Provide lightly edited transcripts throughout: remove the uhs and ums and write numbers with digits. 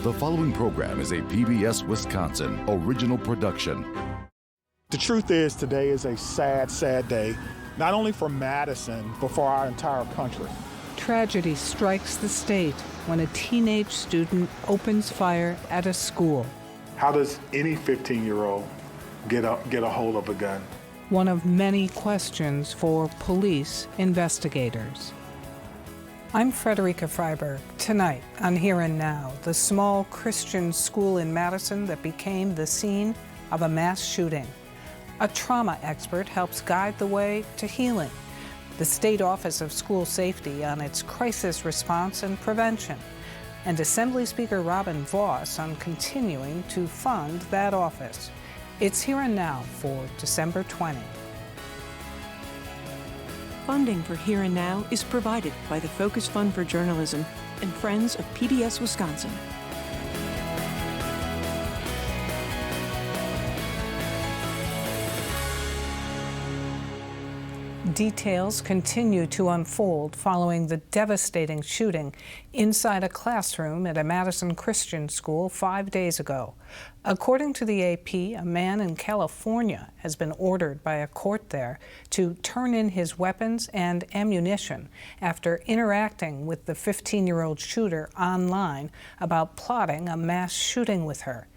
The following program is a PBS Wisconsin original production. The truth is, today is a sad, sad day, not only for Madison, but for our entire country. Tragedy strikes the state when a teenage student opens fire at a school. How does any 15-year-old get a hold of a gun? One of many questions for police investigators. I'm Frederica Freiberg. Tonight on Here and Now, the small Christian school in Madison that became the scene of a mass shooting. A trauma expert helps guide the way to healing. The State Office of School Safety on its crisis response and prevention. And Assembly Speaker Robin Vos on continuing to fund that office. It's Here and Now for December 20. Funding for Here and Now is provided by the Focus Fund for Journalism and Friends of PBS Wisconsin. Details continue to unfold following the devastating shooting inside a classroom at a Madison Christian school 5 days ago. According to the AP, a man in California has been ordered by a court there to turn in his weapons and ammunition after interacting with the 15-year-old shooter online about plotting a mass shooting with her.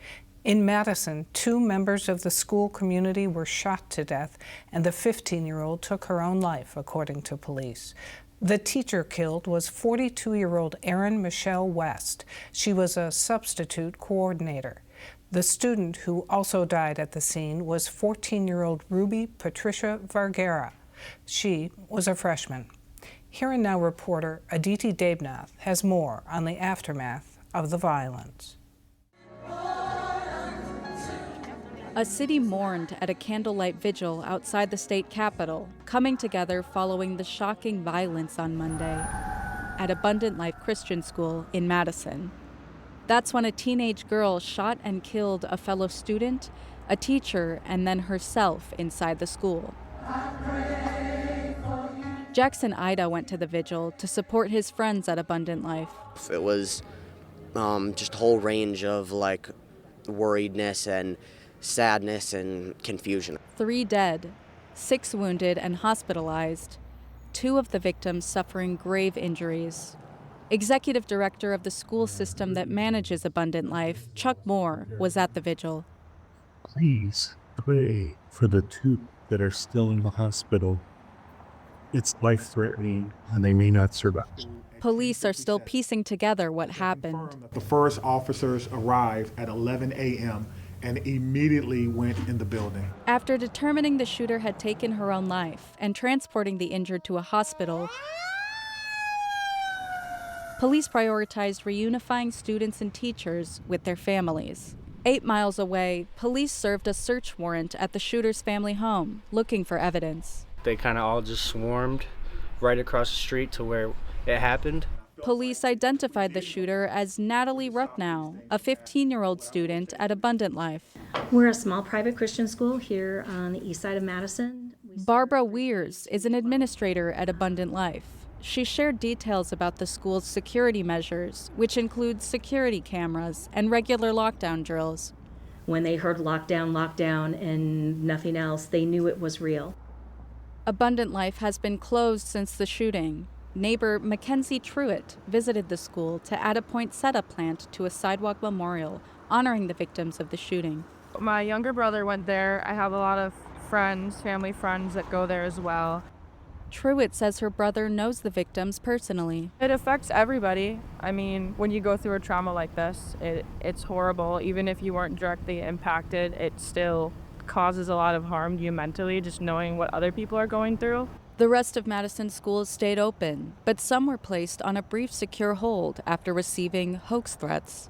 In Madison, 2 members of the school community were shot to death, and the 15-year-old took her own life, according to police. The teacher killed was 42-year-old Erin Michelle West. She was a substitute coordinator. The student who also died at the scene was 14-year-old Ruby Patricia Vergara. She was a freshman. Here and Now reporter Aditi Debnath has more on the aftermath of the violence. A city mourned at a candlelight vigil outside the state capitol, coming together following the shocking violence on Monday at Abundant Life Christian School in Madison. That's when a teenage girl shot and killed a fellow student, a teacher, and then herself inside the school. Jackson Ida went to the vigil to support his friends at Abundant Life. It was just a whole range of worriedness and sadness and confusion. 3 dead, 6 wounded and hospitalized, 2 of the victims suffering grave injuries. Executive director of the school system that manages Abundant Life, Chuck Moore, was at the vigil. Please pray for the 2 that are still in the hospital. It's life-threatening and they may not survive. Police are still piecing together what happened. The first officers arrived at 11 a.m. and immediately went in the building. After determining the shooter had taken her own life and transporting the injured to a hospital, police prioritized reunifying students and teachers with their families. 8 miles away, police served a search warrant at the shooter's family home, looking for evidence. They kind of all just swarmed right across the street to where it happened. Police identified the shooter as Natalie Rucknow, a 15-year-old student at Abundant Life. We're a small private Christian school here on the east side of Madison. Barbara Weirs is an administrator at Abundant Life. She shared details about the school's security measures, which include security cameras and regular lockdown drills. When they heard lockdown, and nothing else, they knew it was real. Abundant Life has been closed since the shooting. Neighbor Mackenzie Truitt visited the school to add a poinsettia plant to a sidewalk memorial honoring the victims of the shooting. My younger brother went there. I have a lot of friends, family friends that go there as well. Truitt says her brother knows the victims personally. It affects everybody. I mean, when you go through a trauma like this, it's horrible. Even if you weren't directly impacted, it still causes a lot of harm to you mentally, just knowing what other people are going through. The rest of Madison schools stayed open, but some were placed on a brief secure hold after receiving hoax threats.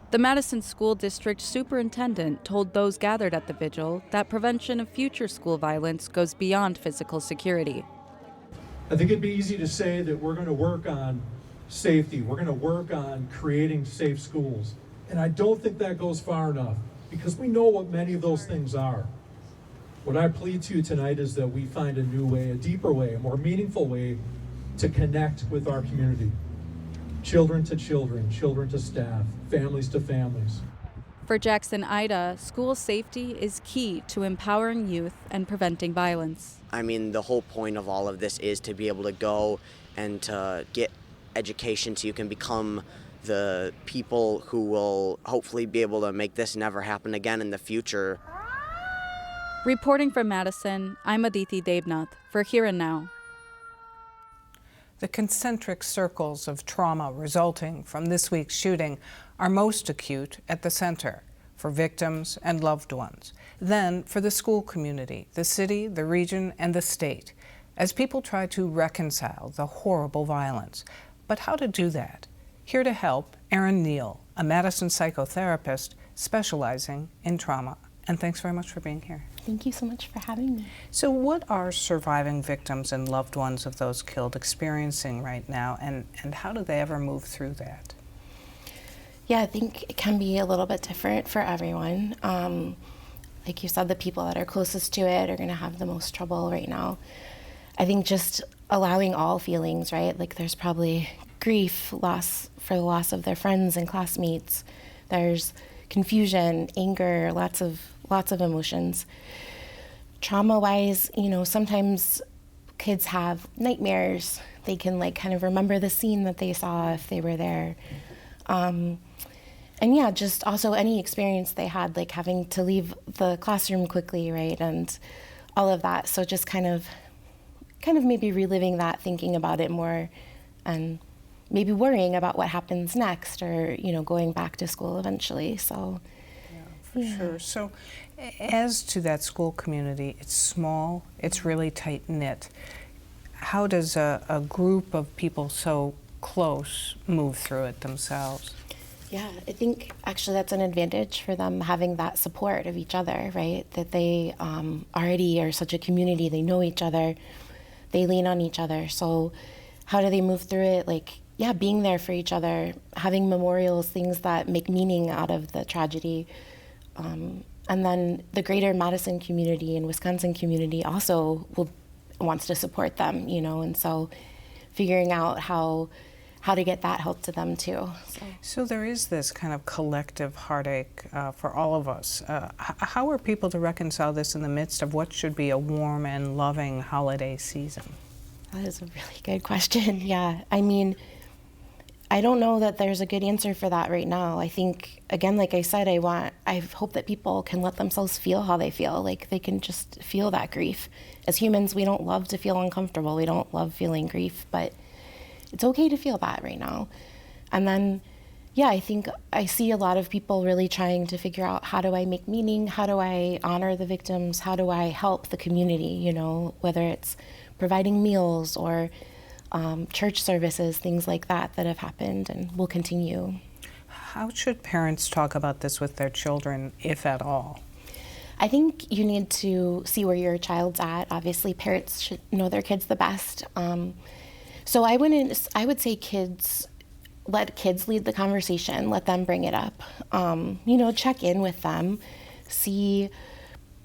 The Madison School District Superintendent told those gathered at the vigil that prevention of future school violence goes beyond physical security. I think it'd be easy to say that we're going to work on safety, we're going to work on creating safe schools. And I don't think that goes far enough, because we know what many of those things are. What I plead to you tonight is that we find a new way, a deeper way, a more meaningful way to connect with our community. children to children, children to staff, families to families. For Jackson Ida, school safety is key to empowering youth and preventing violence. I mean, the whole point of all of this is to be able to go and to get education so you can become the people who will hopefully be able to make this never happen again in the future. Reporting from Madison, I'm Aditi Devnath for Here and Now. The concentric circles of trauma resulting from this week's shooting are most acute at the center for victims and loved ones, then for the school community, the city, the region, and the state, as people try to reconcile the horrible violence. But how to do that? Here to help, Erin Neal, a Madison psychotherapist specializing in trauma. And thanks very much for being here. Thank you so much for having me. So what are surviving victims and loved ones of those killed experiencing right now, and how do they ever move through that? Yeah, I think it can be a little bit different for everyone. Like you said, the people that are closest to it are going to have the most trouble right now. I think just allowing all feelings, right? Like there's probably grief, loss for the loss of their friends and classmates. There's confusion, anger, lots of emotions. Trauma-wise, sometimes kids have nightmares. They can kind of remember the scene that they saw if they were there. And yeah, just also any experience they had, like having to leave the classroom quickly, right? And all of that. So just kind of maybe reliving that, thinking about it more, and maybe worrying about what happens next, or, going back to school eventually. So, yeah. Sure. So as to that school community, it's small, it's really tight-knit. How does a group of people so close move through it themselves? Yeah, I think actually that's an advantage for them, having that support of each other, right? That they already are such a community, they know each other, they lean on each other. So how do they move through it? Being there for each other, having memorials, things that make meaning out of the tragedy. And then the greater Madison community and Wisconsin community also wants to support them, and so figuring out how to get that help to them too. So there is this kind of collective heartache for all of us. How are people to reconcile this in the midst of what should be a warm and loving holiday season? That is a really good question. Yeah, I mean, I don't know that there's a good answer for that right now. I think, again, like I said, I hope that people can let themselves feel how they feel. Like they can just feel that grief. As humans, we don't love to feel uncomfortable. We don't love feeling grief, but it's okay to feel that right now. And then, yeah, I think I see a lot of people really trying to figure out, how do I make meaning? How do I honor the victims? How do I help the community? Whether it's providing meals or church services, things like that have happened and will continue. How should parents talk about this with their children, if at all? I think you need to see where your child's at. Obviously, parents should know their kids the best. So I would say let kids lead the conversation, let them bring it up. Check in with them, see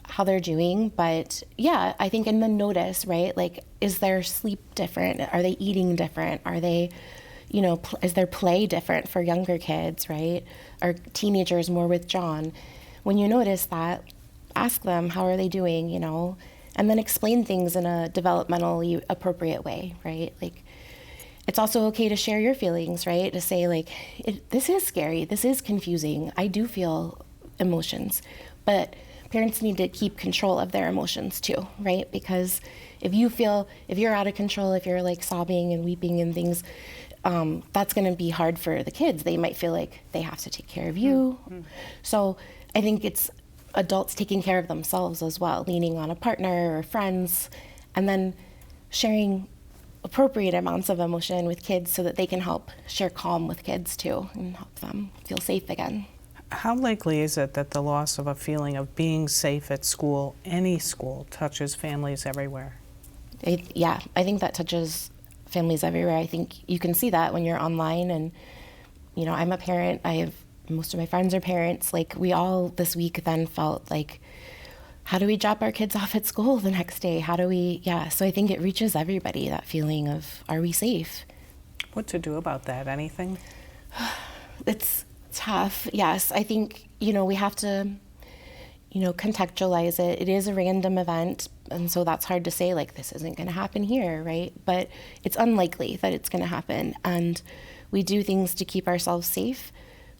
how they're doing. But yeah, I think, and then notice, right? Is their sleep different? Are they eating different? Are they, is their play different for younger kids, right? Are teenagers more withdrawn? When you notice that, ask them, how are they doing, and then explain things in a developmentally appropriate way, right? It's also okay to share your feelings, right? To say, this is scary, this is confusing, I do feel emotions, but parents need to keep control of their emotions too, right? Because if you're out of control, if you're sobbing and weeping and things, that's going to be hard for the kids. They might feel like they have to take care of you. Mm-hmm. So I think it's adults taking care of themselves as well, leaning on a partner or friends, and then sharing appropriate amounts of emotion with kids so that they can help share calm with kids too and help them feel safe again. How likely is it that the loss of a feeling of being safe at school, any school, touches families everywhere? Yeah, I think that touches families everywhere. I think you can see that when you're online, and I'm a parent. Most of my friends are parents. We all this week then felt how do we drop our kids off at school the next day? So I think it reaches everybody, that feeling of, are we safe? What to do about that? Anything? It's tough. Yes, I think, we have to, contextualize it. It is a random event, and so that's hard to say, like, this isn't going to happen here, right? But it's unlikely that it's going to happen, and we do things to keep ourselves safe.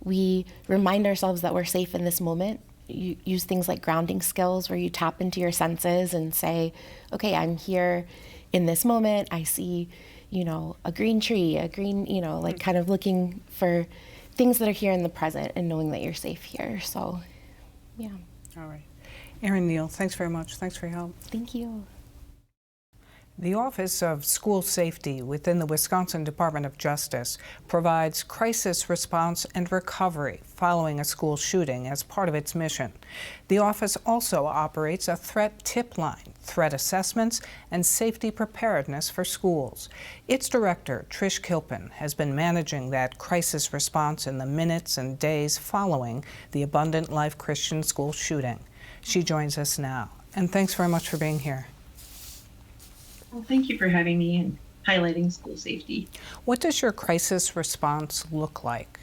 We remind ourselves that we're safe in this moment. You use things like grounding skills where you tap into your senses and say, okay, I'm here in this moment. I see, a green tree, like kind of looking for things that are here in the present and knowing that you're safe here. So, yeah. All right. Erin Neal, thanks very much. Thanks for your help. Thank you. The Office of School Safety within the Wisconsin Department of Justice provides crisis response and recovery following a school shooting as part of its mission. The office also operates a threat tip line, threat assessments, and safety preparedness for schools. Its director, Trish Kilpin, has been managing that crisis response in the minutes and days following the Abundant Life Christian School shooting. She joins us now, and thanks very much for being here. Well, thank you for having me and highlighting school safety. What does your crisis response look like?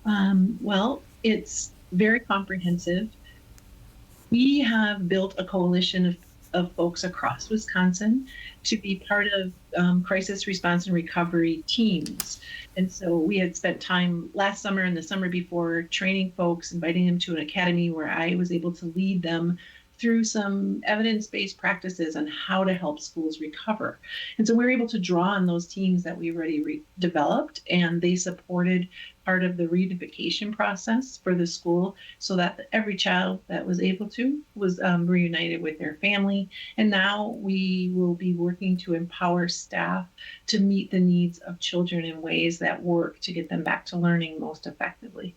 Well, it's very comprehensive. We have built a coalition of folks across Wisconsin to be part of crisis response and recovery teams. And so we had spent time last summer and the summer before training folks, inviting them to an academy where I was able to lead them through some evidence-based practices on how to help schools recover. And so we were able to draw on those teams that we already developed, and they supported part of the reunification process for the school so that every child that was able to was reunited with their family. And now we will be working to empower staff to meet the needs of children in ways that work to get them back to learning most effectively.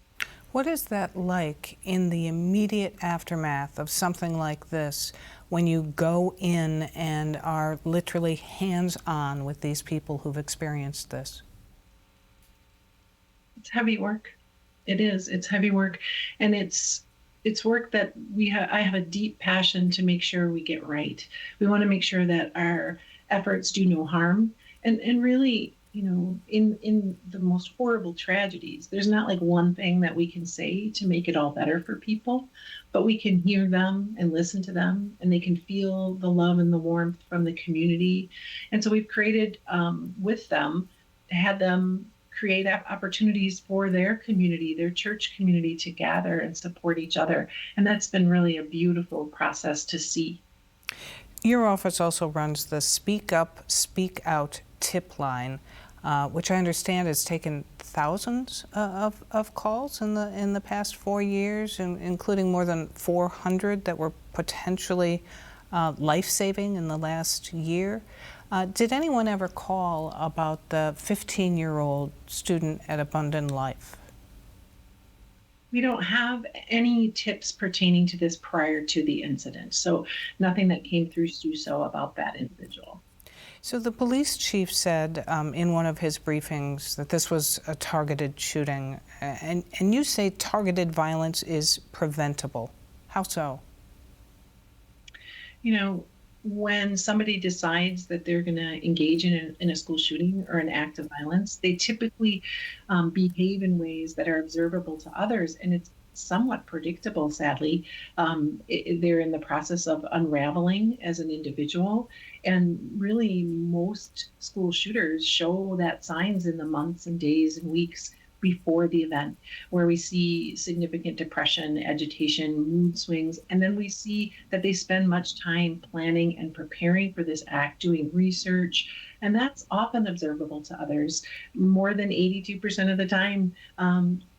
What is that like in the immediate aftermath of something like this when you go in and are literally hands-on with these people who've experienced this? It's heavy work. It is. It's heavy work. And it's work that I have a deep passion to make sure we get right. We want to make sure that our efforts do no harm. And really, in the most horrible tragedies, there's not like one thing that we can say to make it all better for people, but we can hear them and listen to them, and they can feel the love and the warmth from the community. And so we've created with them, had them create opportunities for their community, their church community, to gather and support each other. And that's been really a beautiful process to see. Your office also runs the Speak Up, Speak Out tip line, which I understand has taken thousands of calls in the past 4 years, including more than 400 that were potentially life-saving in the last year. Did anyone ever call about the 15-year-old student at Abundant Life? We don't have any tips pertaining to this prior to the incident, so nothing that came through SUSO about that individual. So the police chief said in one of his briefings that this was a targeted shooting, and you say targeted violence is preventable. How so? When somebody decides that they're going to engage in a school shooting or an act of violence, they typically behave in ways that are observable to others, and it's somewhat predictable, sadly. They're in the process of unraveling as an individual, and really most school shooters show that signs in the months and days and weeks before the event, where we see significant depression, agitation, mood swings, and then we see that they spend much time planning and preparing for this act, doing research, and that's often observable to others. More than 82% of the time,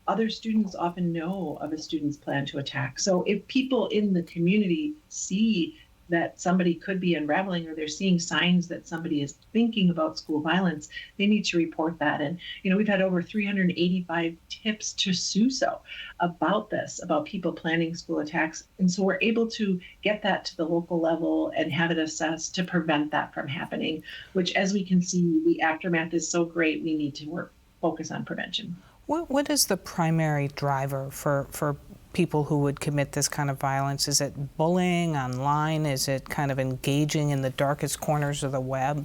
other students often know of a student's plan to attack. So if people in the community see that somebody could be unraveling, or they're seeing signs that somebody is thinking about school violence, they need to report that. And, we've had over 385 tips to SUSO about this, about people planning school attacks. And so we're able to get that to the local level and have it assessed to prevent that from happening, which, as we can see, the aftermath is so great, we need to focus on prevention. What is the primary driver for people who would commit this kind of violence? Is it bullying online? Is it kind of engaging in the darkest corners of the web?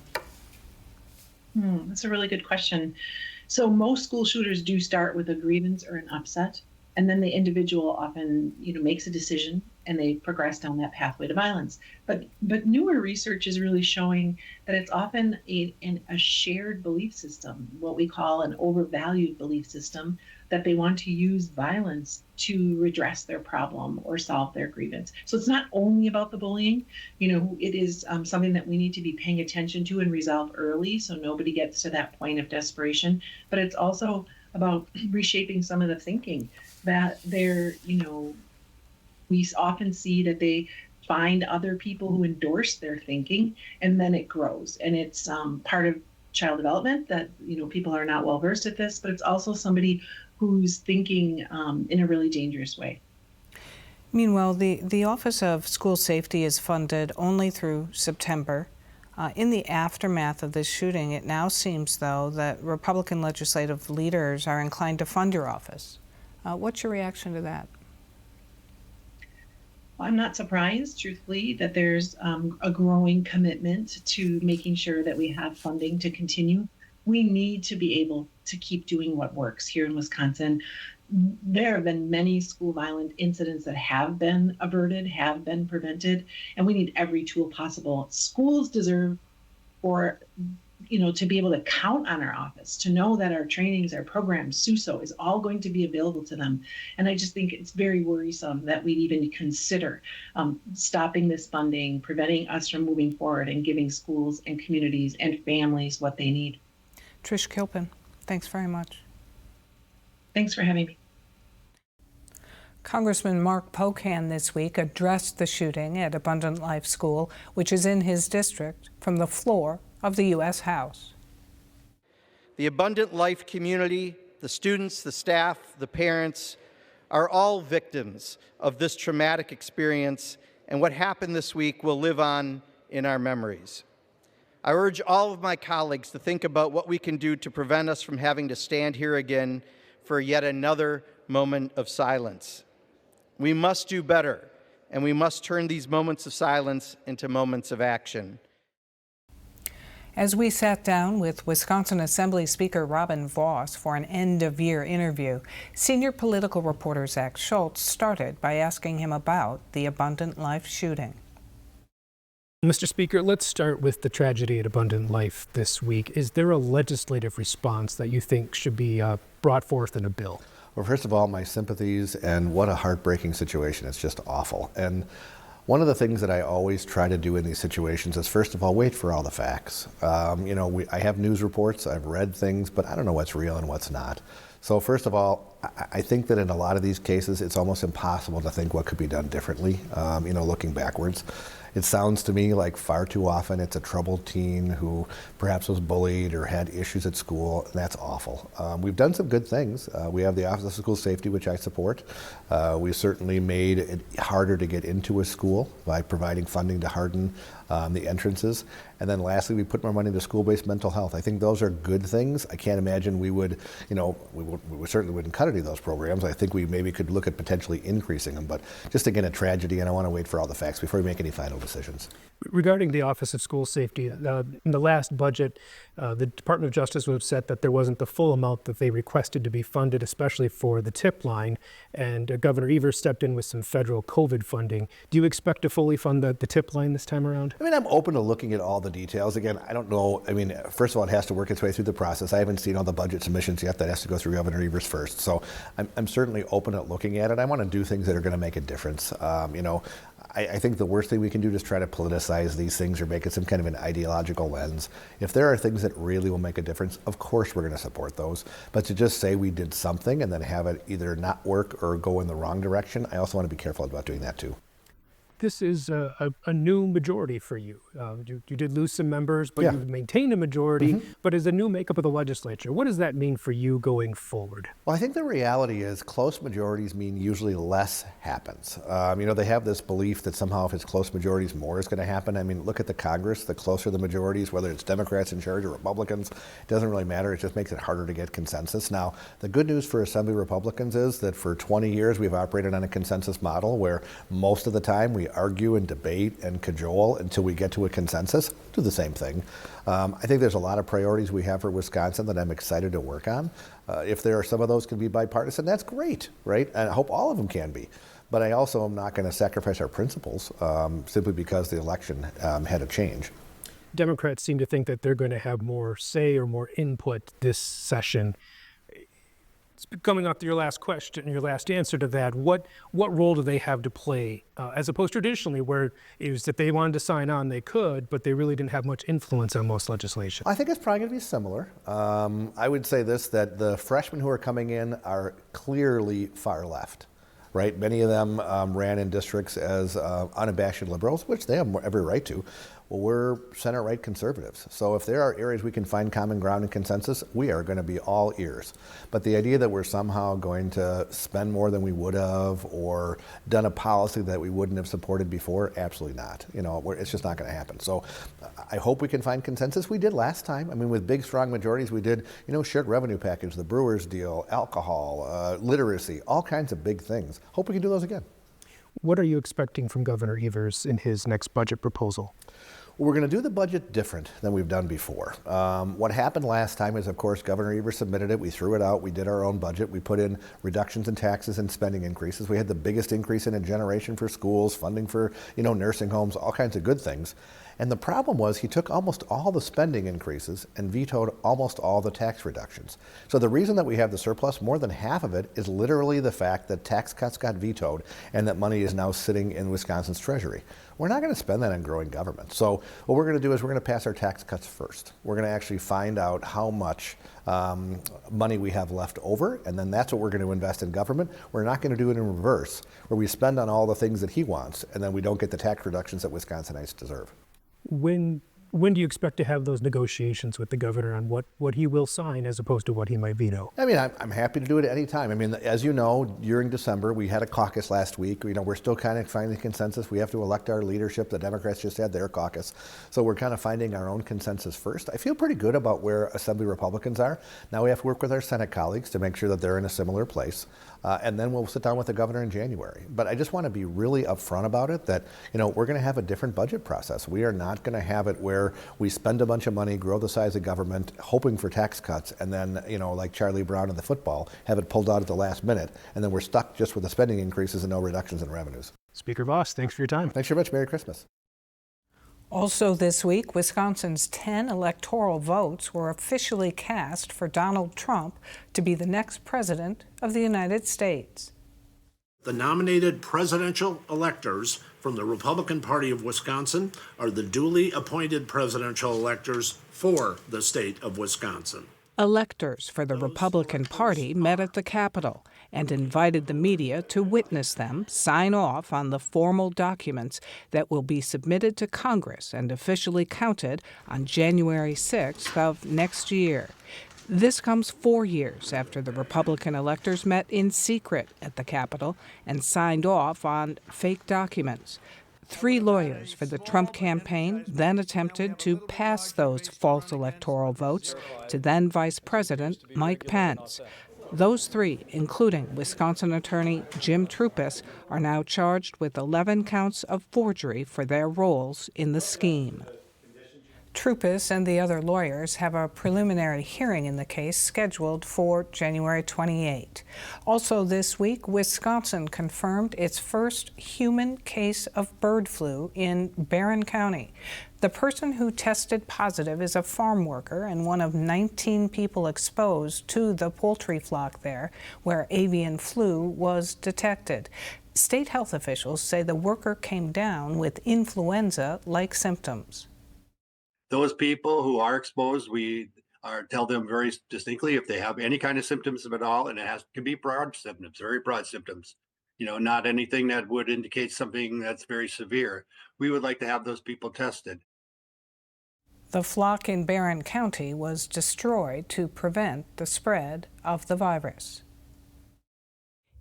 That's a really good question. So most school shooters do start with a grievance or an upset, and then the individual often, makes a decision and they progress down that pathway to violence. But newer research is really showing that it's often a shared belief system, what we call an overvalued belief system, that they want to use violence to redress their problem or solve their grievance. So it's not only about the bullying, it is something that we need to be paying attention to and resolve early so nobody gets to that point of desperation. But it's also about reshaping some of the thinking that we often see that they find other people who endorse their thinking, and then it grows. And it's part of child development that, people are not well versed at this, but it's also somebody who's thinking in a really dangerous way. Meanwhile, the Office of School Safety is funded only through September. In the aftermath of this shooting, it now seems, though, that Republican legislative leaders are inclined to fund your office. What's your reaction to that? I'm not surprised, truthfully, that there's a growing commitment to making sure that we have funding to continue. We need to be able to keep doing what works here in Wisconsin. There have been many school violent incidents that have been averted, have been prevented, and we need every tool possible. Schools deserve to be able to count on our office, to know that our trainings, our programs, SUSO is all going to be available to them. And I just think it's very worrisome that we'd even consider stopping this funding, preventing us from moving forward and giving schools and communities and families what they need. Trish Kilpin, thanks very much. Thanks for having me. Congressman Mark Pocan this week addressed the shooting at Abundant Life School, which is in his district, from the floor of the U.S. House. The Abundant Life community, the students, the staff, the parents, are all victims of this traumatic experience, and what happened this week will live on in our memories. I urge all of my colleagues to think about what we can do to prevent us from having to stand here again for yet another moment of silence. We must do better, and we must turn these moments of silence into moments of action. As we sat down with Wisconsin Assembly Speaker Robin Vos for an end-of-year interview, senior political reporter Zach Schultz started by asking him about the Abundant Life shooting. Mr. Speaker, let's start with the tragedy at Abundant Life this week. Is there a legislative response that you think should be brought forth in a bill? Well, first of all, my sympathies, and what a heartbreaking situation. It's just awful. And one of the things that I always try to do in these situations is, first of all, wait for all the facts. I have news reports, I've read things, but I don't know what's real and what's not. So first of all, I think that in a lot of these cases, it's almost impossible to think what could be done differently, looking backwards. It sounds to me like far too often it's a troubled teen who perhaps was bullied or had issues at school, and that's awful. We've done some good things. We have the Office of School Safety, which I support. We certainly made it harder to get into a school by providing funding to harden the entrances. And then lastly, we put more money into school-based mental health. I think those are good things. I can't imagine we certainly wouldn't cut any of those programs. I think we maybe could look at potentially increasing them, but just again, a tragedy, and I want to wait for all the facts before we make any final decisions. Regarding the Office of School Safety, in the last budget, the Department of Justice was upset that there wasn't the full amount that they requested to be funded, especially for the tip line, and Governor Evers stepped in with some federal COVID funding. Do you expect to fully fund the tip line this time around? I mean, I'm open to looking at all the details. Again, I don't know. I mean, first of all, it has to work its way through the process. I haven't seen all the budget submissions yet. That has to go through Governor Evers first. So I'm certainly open at looking at it. I want to do things that are going to make a difference. I think the worst thing we can do is try to politicize these things or make it some kind of an ideological lens. If there are things that really will make a difference, of course we're going to support those. But to just say we did something and then have it either not work or go in the wrong direction, I also want to be careful about doing that too. This is a new majority for you. You did lose some members, but you've maintained a majority, but as a new makeup of the legislature, what does that mean for you going forward? Well, I think the reality is close majorities mean usually less happens. They have this belief that somehow if it's close majorities, more is going to happen. I mean, look at the Congress. The closer the majorities, whether it's Democrats in charge or Republicans, it doesn't really matter. It just makes it harder to get consensus. Now, the good news for Assembly Republicans is that for 20 years we've operated on a consensus model where most of the time we necessarily argue and debate and cajole until we get to a consensus. Do the same thing. I think there's a lot of priorities we have for Wisconsin that I'm excited to work on. If there are some of those can be bipartisan, that's great, right? And I hope all of them can be. But I also am not going to sacrifice our principles simply because the election had a change. Democrats seem to think that they're going to have more say or more input this session. Coming up to your last question, your last answer to that, what role do they have to play, as opposed to traditionally where it was if they wanted to sign on, they could, but they really didn't have much influence on most legislation? I think it's probably going to be similar. I would say this, that the freshmen who are coming in are clearly far left, right? Many of them ran in districts as unabashed liberals, which they have every right to. Well, we're center-right conservatives. So if there are areas we can find common ground and consensus, we are going to be all ears. But the idea that we're somehow going to spend more than we would have or done a policy that we wouldn't have supported before, absolutely not. It's just not going to happen. So I hope we can find consensus. We did last time. I mean, with big, strong majorities, we did, shared revenue package, the Brewers deal, alcohol, literacy, all kinds of big things. Hope we can do those again. What are you expecting from Governor Evers in his next budget proposal? We're going to do the budget different than we've done before. What happened last time is, of course, Governor Evers submitted it. We threw it out. We did our own budget. We put in reductions in taxes and spending increases. We had the biggest increase in a generation for schools, funding for, nursing homes, all kinds of good things. And the problem was he took almost all the spending increases and vetoed almost all the tax reductions. So the reason that we have the surplus, more than half of it, is literally the fact that tax cuts got vetoed and that money is now sitting in Wisconsin's treasury. We're not going to spend that on growing government. So what we're going to do is we're going to pass our tax cuts first. We're going to actually find out how much money we have left over, and then that's what we're going to invest in government. We're not going to do it in reverse, where we spend on all the things that he wants, and then we don't get the tax reductions that Wisconsinites deserve. When do you expect to have those negotiations with the governor on what he will sign as opposed to what he might veto? I mean, I'm happy to do it at any time. I mean, as you know, during December, we had a caucus last week. We're still kind of finding consensus. We have to elect our leadership. The Democrats just had their caucus. So we're kind of finding our own consensus first. I feel pretty good about where Assembly Republicans are. Now we have to work with our Senate colleagues to make sure that they're in a similar place. And then we'll sit down with the governor in January. But I just want to be really upfront about it that, we're going to have a different budget process. We are not going to have it where we spend a bunch of money, grow the size of government, hoping for tax cuts, and then, like Charlie Brown in the football, have it pulled out at the last minute, and then we're stuck just with the spending increases and no reductions in revenues. Speaker Voss, thanks for your time. Thanks very much. Merry Christmas. Also this week, Wisconsin's 10 electoral votes were officially cast for Donald Trump to be the next president of the United States. The nominated presidential electors from the Republican Party of Wisconsin are the duly appointed presidential electors for the state of Wisconsin. Electors for the Republican Party met at the Capitol and invited the media to witness them sign off on the formal documents that will be submitted to Congress and officially counted on January 6th of next year. This comes 4 years after the Republican electors met in secret at the Capitol and signed off on fake documents. 3 lawyers for the Trump campaign then attempted to pass those false electoral votes to then Vice President Mike Pence. Those 3, including Wisconsin attorney Jim Troupis, are now charged with 11 counts of forgery for their roles in the scheme. Troupis and the other lawyers have a preliminary hearing in the case scheduled for January 28. Also this week, Wisconsin confirmed its first human case of bird flu in Barron County. The person who tested positive is a farm worker and one of 19 people exposed to the poultry flock there, where avian flu was detected. State health officials say the worker came down with influenza-like symptoms. Those people who are exposed, we tell them very distinctly if they have any kind of symptoms at all, and it can be broad symptoms, very broad symptoms, not anything that would indicate something that's very severe. We would like to have those people tested. The flock in Barron County was destroyed to prevent the spread of the virus.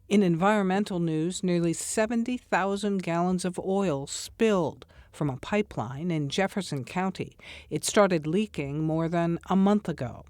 In environmental news, nearly 70,000 gallons of oil spilled from a pipeline in Jefferson County. It started leaking more than a month ago.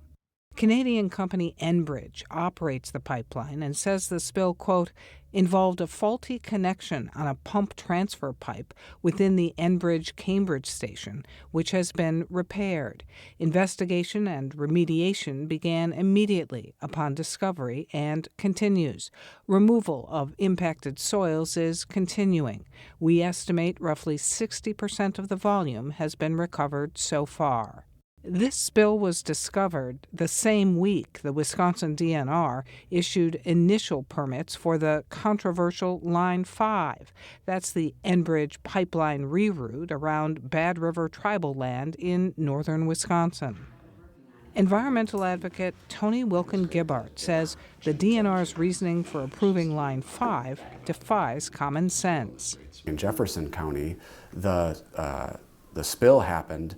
Canadian company Enbridge operates the pipeline and says the spill, quote, involved a faulty connection on a pump transfer pipe within the Enbridge Cambridge station, which has been repaired. Investigation and remediation began immediately upon discovery and continues. Removal of impacted soils is continuing. We estimate roughly 60% of the volume has been recovered so far. This spill was discovered the same week the Wisconsin DNR issued initial permits for the controversial Line 5. That's the Enbridge pipeline reroute around Bad River tribal land in northern Wisconsin. Environmental advocate Tony Wilkin-Gibbart says the DNR's reasoning for approving Line 5 defies common sense. In Jefferson County, the spill happened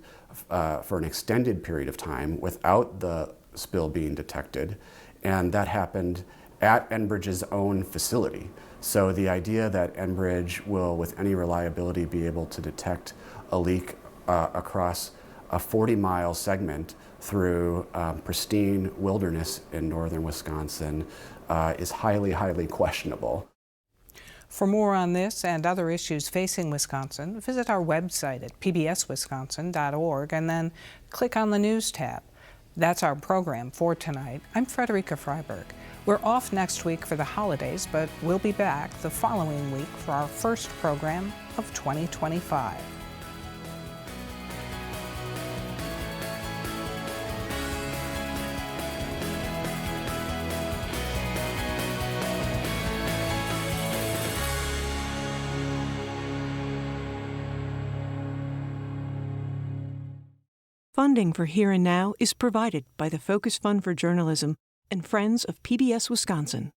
for an extended period of time without the spill being detected, and that happened at Enbridge's own facility. So the idea that Enbridge will, with any reliability, be able to detect a leak across a 40-mile segment through pristine wilderness in northern Wisconsin is highly, highly questionable. For more on this and other issues facing Wisconsin, visit our website at pbswisconsin.org and then click on the News tab. That's our program for tonight. I'm Frederica Freiberg. We're off next week for the holidays, but we'll be back the following week for our first program of 2025. Funding for Here and Now is provided by the Focus Fund for Journalism and Friends of PBS Wisconsin.